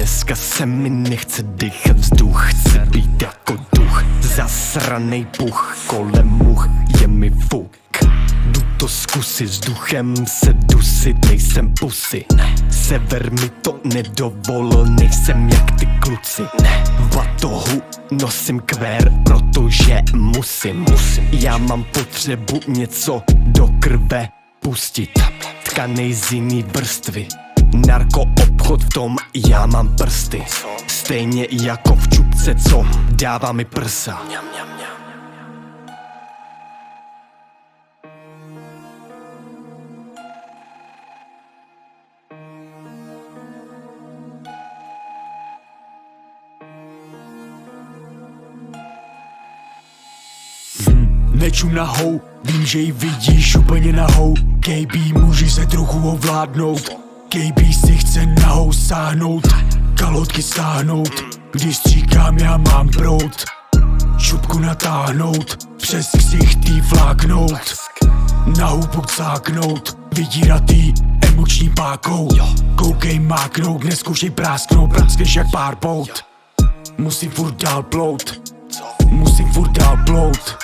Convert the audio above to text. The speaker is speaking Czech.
Dneska se mi nechce dýchat vzduch, chci být jako duch. Zasranej puch, kolem much, je mi fuk. Jdu to zkusit, vzduchem se dusit, nejsem pusy. Sever mi to nedovolil, nejsem jak ty kluci. V batohu nosím kvér, protože musím. Já mám potřebu něco do krve pustit. Tkanej z jiný vrstvy, narko obchod, v tom já mám prsty. Stejně jako v čupce, co dává mi prsa. Nečum nahou, vím, že ji vidíš úplně nahou. KB může se trochu ovládnout, KB si chce nahou sáhnout, kalhotky stáhnout. Když stříkám, já mám proud, čupku natáhnout, přes ksichtý fláknout, na hubu cáknout, vydíratý emoční pákou. Koukej máknout, neskoušej prásknout, praskneš jak pár pout. Musím furt dál plout, musím furt dál plout.